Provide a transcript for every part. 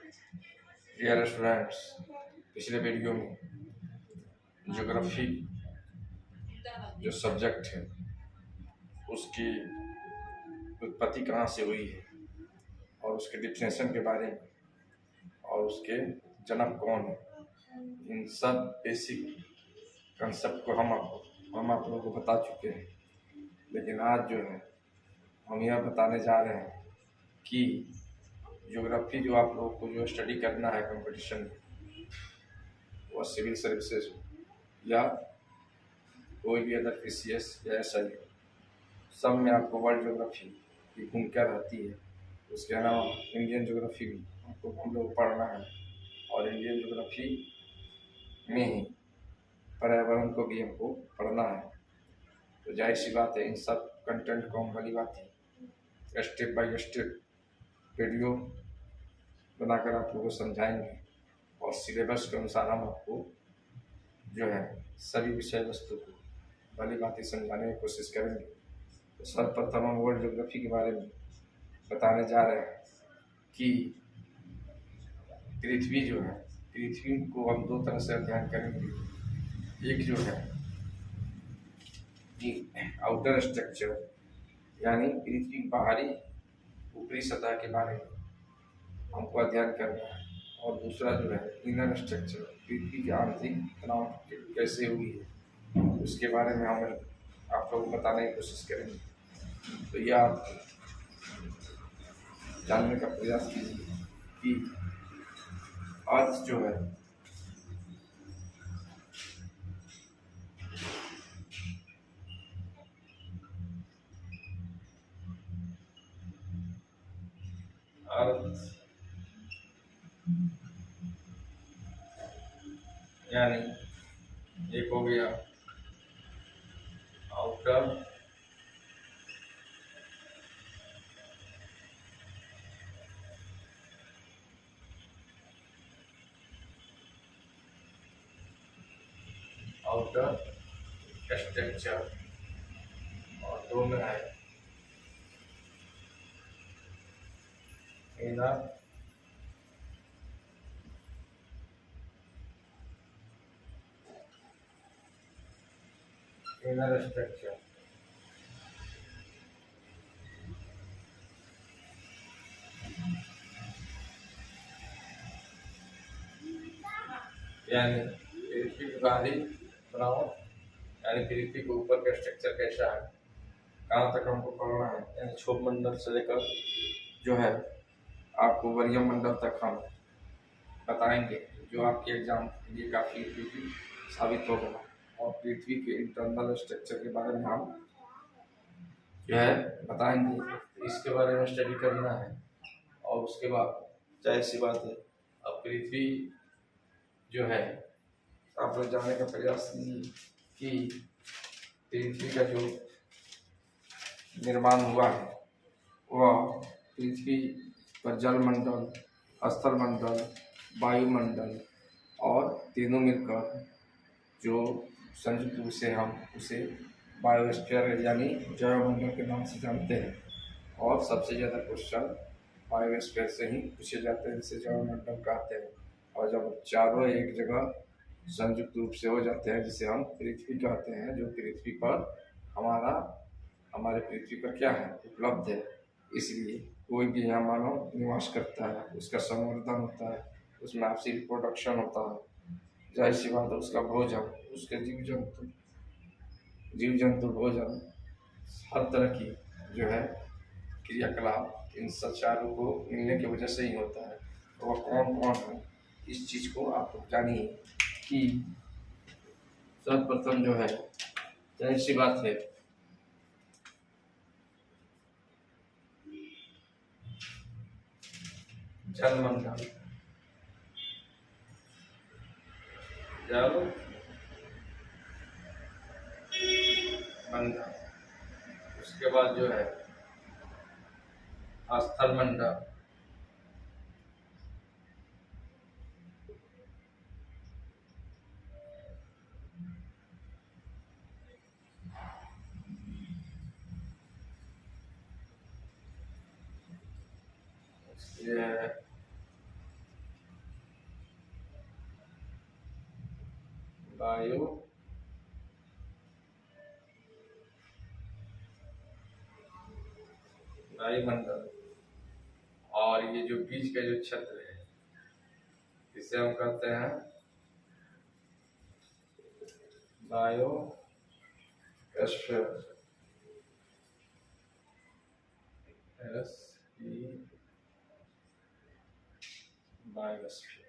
Dear students, पिछले video में geography जो सब्जेक्ट है उसकी उत्पत्ति कहाँ से हुई है और उसके डिफिनेशन के बारे में और उसके जनक कौन है, इन सब बेसिक कंसेप्ट को हम आप लोगों को बता चुके हैं। लेकिन आज जो है हम यह बताने जा रहे हैं कि ज्योग्राफी जो आप लोगों को जो स्टडी करना है कंपटीशन में, वह सिविल सर्विसेज या कोई भी अदर PCS या SI सब में आपको वर्ल्ड ज्योग्राफी की भूमिका रहती है। उसके अलावा इंडियन ज्योग्राफी भी आपको हम लोग पढ़ना है और इंडियन ज्योग्राफी में ही पर्यावरण को भी हमको पढ़ना है। तो जाहिर सी बात है इन सब कंटेंट को हम भली बात है स्टेप बाय स्टेप वीडियो बनाकर आप लोगों को समझाएंगे और सिलेबस के अनुसार हम आपको जो है सभी विषय वस्तु को भली बात समझाने की कोशिश करेंगे। तो सर्वप्रथम हम वर्ल्ड ज्योग्राफी के बारे में बताने जा रहे हैं कि पृथ्वी जो है, पृथ्वी को हम दो तरह से अध्ययन करेंगे। एक जो है कि आउटर स्ट्रक्चर यानी पृथ्वी की बाहरी ऊपरी सतह के बारे में हमको अध्ययन करना है, और दूसरा जो है इनर स्ट्रक्चर, पृथ्वी की आंतरिक तनाव कैसे हुई है उसके बारे में हम आप लोग को बताने की कोशिश करेंगे। तो यह आप जानने का प्रयास कीजिए कि अर्थ जो है अर्थ यानी एक हो गया आउटर आउटर स्ट्रक्चर और दो में है इनर इनर स्ट्रक्चर। यानी पृथ्वी की बाहरी बनावट यानी पृथ्वी के ऊपर का स्ट्रक्चर कैसा है, कहाँ तक हमको पढ़ना है, यानी क्षोभ मंडल से लेकर जो है आपको वरीय मंडल तक हम बताएंगे, जो आपके एग्जाम के लिए काफ़ी उपयोगी साबित होगा। और पृथ्वी के इंटरनल स्ट्रक्चर के बारे में हम जो है बताएंगे, इसके बारे में स्टडी करना है। और उसके बाद जाहिर सी बात है अब पृथ्वी जो है आप लोग जानने का प्रयास कीजिए कि पृथ्वी का जो निर्माण हुआ है वह पृथ्वी पर जल मंडल, स्थल मंडल, वायुमंडल और तीनों मिलकर जो संयुक्त रूप से हम उसे बायोस्फीयर यानी जैवमंडल के नाम से जानते हैं। और सबसे ज़्यादा क्वेश्चन बायोस्फीयर से ही पूछे जाते हैं, जिसे जैवमंडल कहते हैं। और जब चारों एक जगह संयुक्त रूप से हो जाते हैं जिसे हम पृथ्वी कहते हैं, जो पृथ्वी पर हमारे पृथ्वी पर क्या है उपलब्ध है। इसलिए कोई भी यहाँ मानव निवास करता है, उसका संवर्धन होता है, उसमें आपसी रिप्रोडक्शन होता है, जाहिर सी बात है उसका भोजन, उसके जीव जंतु भोजन, हर तरह की जो है क्रियाकलाप इन सब चारों को मिलने की वजह से ही होता है। तो वह कौन कौन है इस चीज़ को आप लोग जानिए कि सर्वप्रथम जो है जाहिर सी बात है जलमंडल, जल मंडल, उसके बाद जो है स्थल मंडल, वायुमंडल, और ये जो बीच का जो क्षेत्र है इसे हम कहते हैं बायोस्फीयर। बायोस्फीयर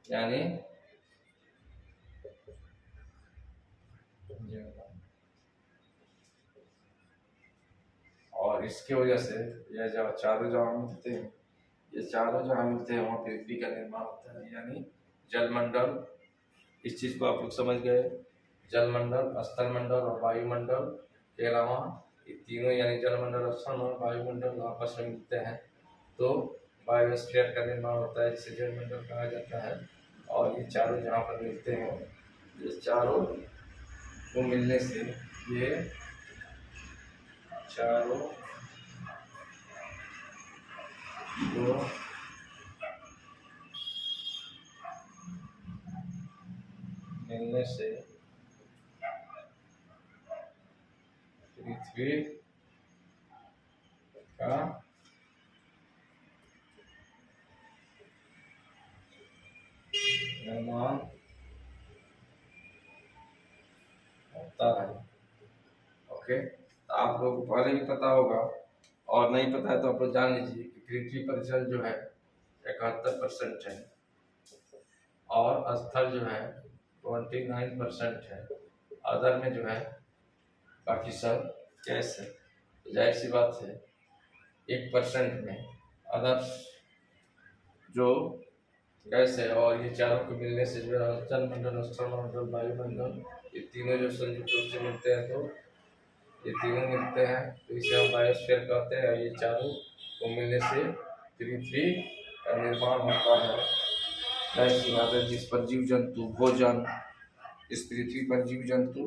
यानी और इसकी वजह से यह जब चारों जगह मिलते हैं, ये चारों जगह मिलते हैं वहाँ पृथ्वी का निर्माण होता है, यानी जलमंडल। इस चीज को आप लोग समझ गए। जलमंडल, स्थलमंडल और वायुमंडल के अलावा ये तीनों यानी जलमंडल, स्थलमंडल, वायुमंडल आपस में मिलते हैं तो बायोस्फीयर का निर्माण होता है, जिसे जलमंडल कहा जाता है। और ये चारों जहाँ पर मिलते हैं, ये चारों को मिलने से ये चारों को मिलने से पृथ्वी का निर्माण होता है। ओके, तो आप लोग को पहले भी पता होगा, और नहीं पता है तो आप लोग जान लीजिए कि पृथ्वी पर जल जो है 71% है और स्थल जो है 29% है। अदर में जो है बाकी सब गैस है। तो जाहिर सी बात है 1% में अदर्स जो गैस है, और ये चारों को मिलने से जो है जलमंडल, स्थलमंडल, वायुमंडल, ये तीनों जो संयुक्त रूप से मिलते हैं, तो ये तीनों मिलते हैं तो इसे हम बायोस्फीयर कहते हैं। और ये चारों को मिलने से पृथ्वी का निर्माण होता है। जाहिर सी बात है जिस पर जीव जंतु भोजन, इस पृथ्वी पर जीव जंतु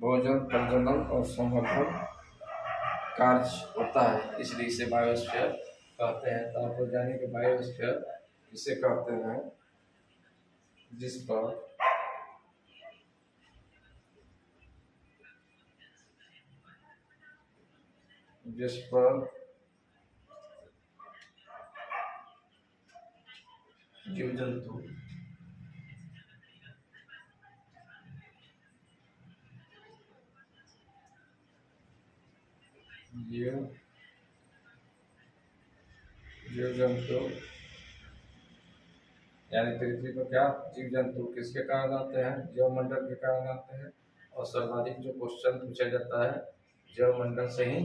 भोजन, प्रजनन और संवर्धन कार्य होता है, इसलिए इसे बायोस्फीयर कहते हैं। तो आप लोग जाने कि बायोस्फीयर इसे कहते हैं जिस पर जीव जंतु जीव जंतु यानी पृथ्वी पर क्या जीव जंतु किसके कारण आते हैं? जैवमंडल के कारण आते हैं। और सर्वाधिक जो क्वेश्चन पूछा जाता है जैवमंडल से ही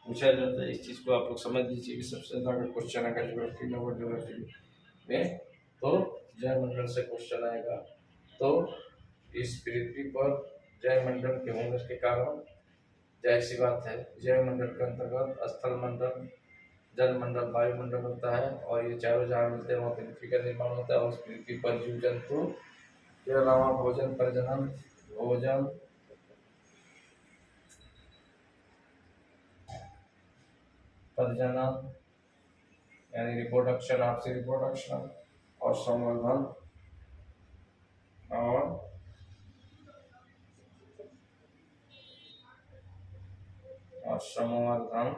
पूछा जाता है। इस चीज को आप लोग समझ लीजिए कि सबसे ज्यादा क्वेश्चन अगर ज्योग्राफी में और ज्योग्राफी में तो जैवमंडल से क्वेश्चन आएगा। तो इस पृथ्वी पर जैवमंडल के होने के कारण जाहिर सी बात है जैवमंडल के अंतर्गत स्थलमंडल, जलमंडल, वायुमंडल होता है, और ये चारों जहाँ मिलते हैं वहाँ पृथ्वी का निर्माण होता है। और उस पृथ्वी पर जीव जंतु के अलावा भोजन, प्रजनन, यानी रिप्रोडक्शन, आपसी रिप्रोडक्शन और संवर्धन और संवर्धन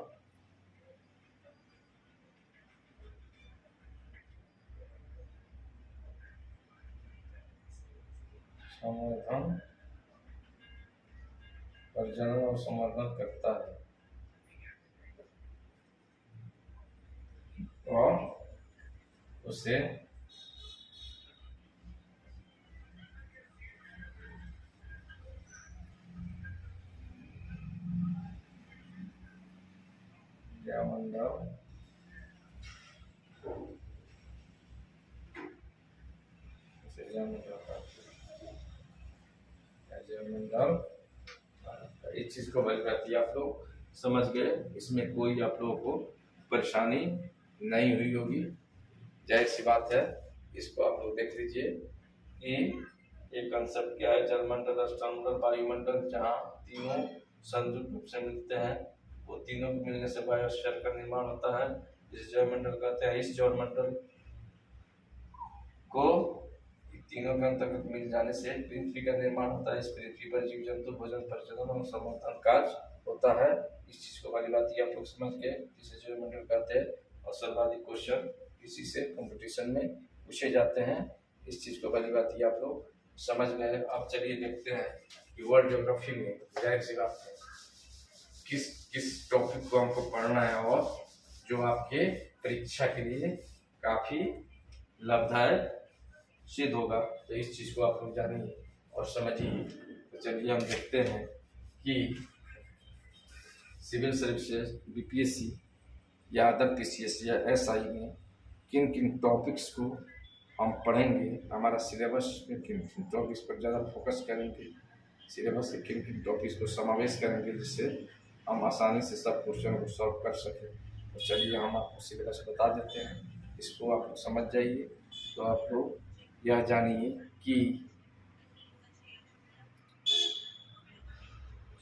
प्रजनन और संवर्धन करता है। और उसे जैवमंडल इस चीज को बल करती है। आप लोग समझ गए, इसमें कोई आप लोगों को परेशानी नहीं हुई होगी। जाहिर सी बात है, इसको आप लोग देख लीजिए कि ये कंसेप्ट क्या है। जलमंडल, स्थलमंडल, वायुमंडल जहाँ तीनों संयुक्त रूप से मिलते हैं, वो तीनों के मिलने से बायोस्फीयर का निर्माण होता है, जिसे जैवमंडल कहते हैं। इस जैवमंडल को तीनों के अंतर्गत मिल जाने से पृथ्वी का निर्माण होता है। इस पृथ्वी पर जीव जंतु भोजन प्रजनन और संवर्धन कार्य होता है। इस चीज को वाली बात आप लोग समझ गए, जिसे जीवमंडल कहते हैं। और सर्वाधिक क्वेश्चन इसी से कंपटीशन में पूछे जाते हैं। इस चीज को वाली बात आप लोग समझ गए। अब चलिए देखते हैं कि वर्ल्ड ज्योग्राफी में जाहिर सी बात है किस किस टॉपिक को हमको पढ़ना है और जो आपके परीक्षा के लिए काफी लाभदायक सिद्ध होगा। तो इस चीज को आप लोग जानिए और समझिए। तो चलिए हम देखते हैं कि सिविल सर्विसेज, बीपीएससी या अदर पीसीएस या एसआई में किन किन टॉपिक्स को हम पढ़ेंगे, हमारा सिलेबस में किन किन टॉपिक्स पर ज़्यादा फोकस करेंगे, सिलेबस के किन किन टॉपिक्स को समावेश करेंगे, जिससे हम आसानी से सब क्वेश्चन को सॉल्व कर सकें। तो चलिए हम आपको सिलेबस बता देते हैं, इसको आप समझ जाइए। तो आप लोग यह जानिए कि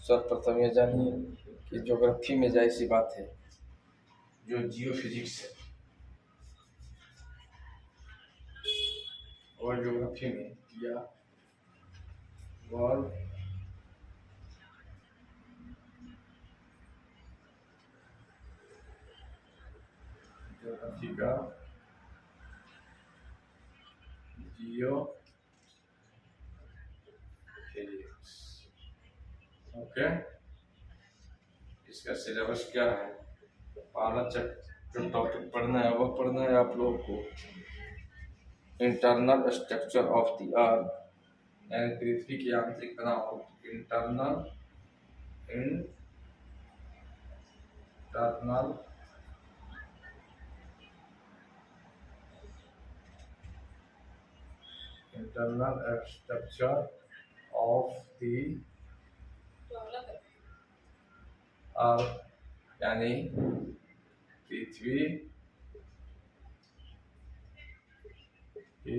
सर्वप्रथम यह जानिए कि ज्योग्राफी में जाहिर सी बात है जो जियो फिजिक्स है, वर्ल्ड ज्योग्राफी में या वर्ल्ड ज्योग्राफी का जियो फिजिक्स, ओके। इसका सिलेबस क्या है? पहला जो टॉपिक पढ़ना है वह पढ़ना है आप लोगों को internal structure of the earth, यानी पृथ्वी की आंतरिक बनावट। Internal structure of the earth, यानी पृथ्वी की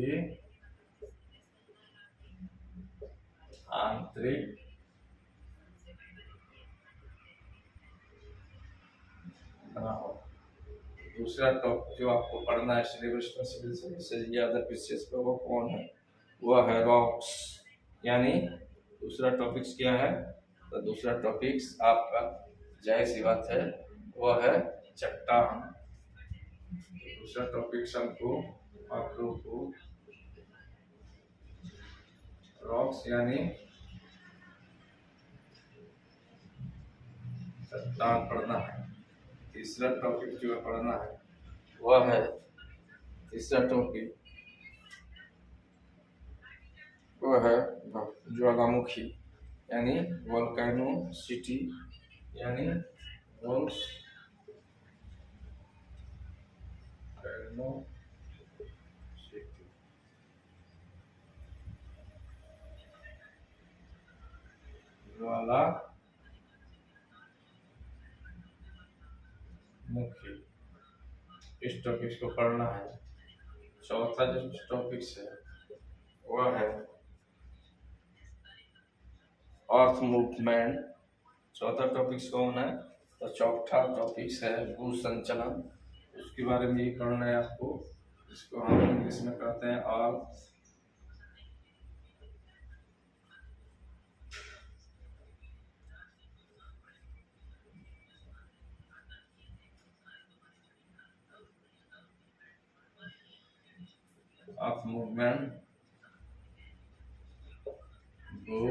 आंतरिक बनावट। दूसरा टॉपिक जो आपको पढ़ना है सिलेबस में सिविल सर्विसेज या अदर पीसीएस पर, वो कौन है? वह है रॉक्स, यानी दूसरा टॉपिक्स क्या है? तो दूसरा टॉपिक्स आपका जाहिर सी बात है वह है चट्टान। दूसरा टॉपिक्स हमको आप लोगों को रॉक्स यानी चट्टान पढ़ना है। तीसरा टॉपिक जो पढ़ना है वह है, तीसरा टॉपिक वह है ज्वालामुखी, यानी वोल्केनोसिटी, यानी ज्वालामुखी। इस टॉपिक्स को पढ़ना है। चौथा जो टॉपिक्स है वह है अर्थ मूवमेंट। चौथा टॉपिक्स कौन है? तो चौथा टॉपिक्स है भू संचलन। उसके बारे में ये पढ़ना है आपको, इसको हम इंग्लिश में कहते हैं अर्थ मूवमेंट, भू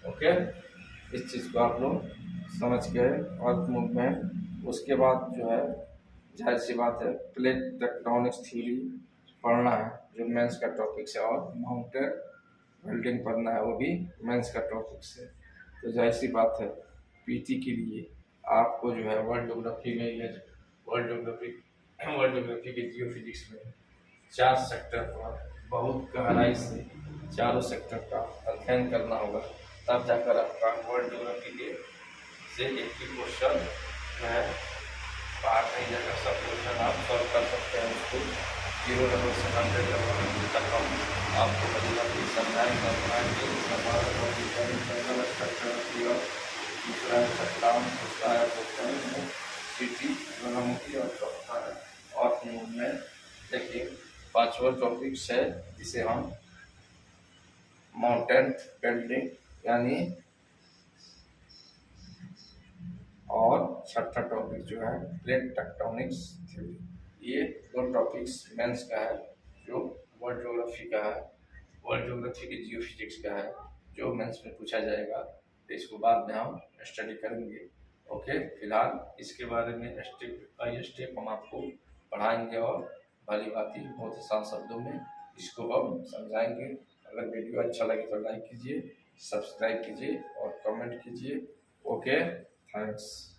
ओके। इस चीज़ को आप लोग समझ गए, अर्थ मूवमेंट। उसके बाद जो है जाहिर सी बात है प्लेट टेक्टोनिक्स थ्योरी पढ़ना है, जो मेंस का टॉपिक्स है। और माउंटेन बिल्डिंग पढ़ना है, वो भी मेंस का टॉपिक्स है। तो जाहिर सी बात है पीटी के लिए आपको जो है वर्ल्ड ज्योग्राफी में वर्ल्ड ज्योग्राफी के जियो फिजिक्स में 4 सेक्टर पर बहुत गहराई से चारों सेक्टर का अध्ययन करना होगा, तब जाकर आपका वर्ल्ड ज्योग्राफी के से एक ही क्वेश्चन है बाहर नहीं जाकर सब क्वेश्चन आप सॉल्व कर सकते हैं। उसको 0 लेवल से 100 लेवल तक हम आपको बदलाव समझाएंगे। दूसरा है चट्टान, 5वां टॉपिक्स है जिसे हम माउंटेन बिल्डिंग यानी, और छठा टॉपिक जो है प्लेट टेक्टोनिक्स थ्योरी। ये दो टॉपिक्स मेंस का है, जो वर्ल्ड ज्योग्राफी का है, वर्ल्ड ज्योग्राफी की जियोफिजिक्स का है, जो मेंस में पूछा जाएगा। तो इसको बाद में हम स्टडी करेंगे। ओके, फिलहाल इसके बारे में स्टेप बाय स्टेप हम आपको पढ़ाएंगे और भली भांति बहुत आसान शब्दों में इसको हम समझाएंगे। अगर वीडियो अच्छा लगे तो लाइक कीजिए, सब्सक्राइब कीजिए और कमेंट कीजिए। Okay, thanks.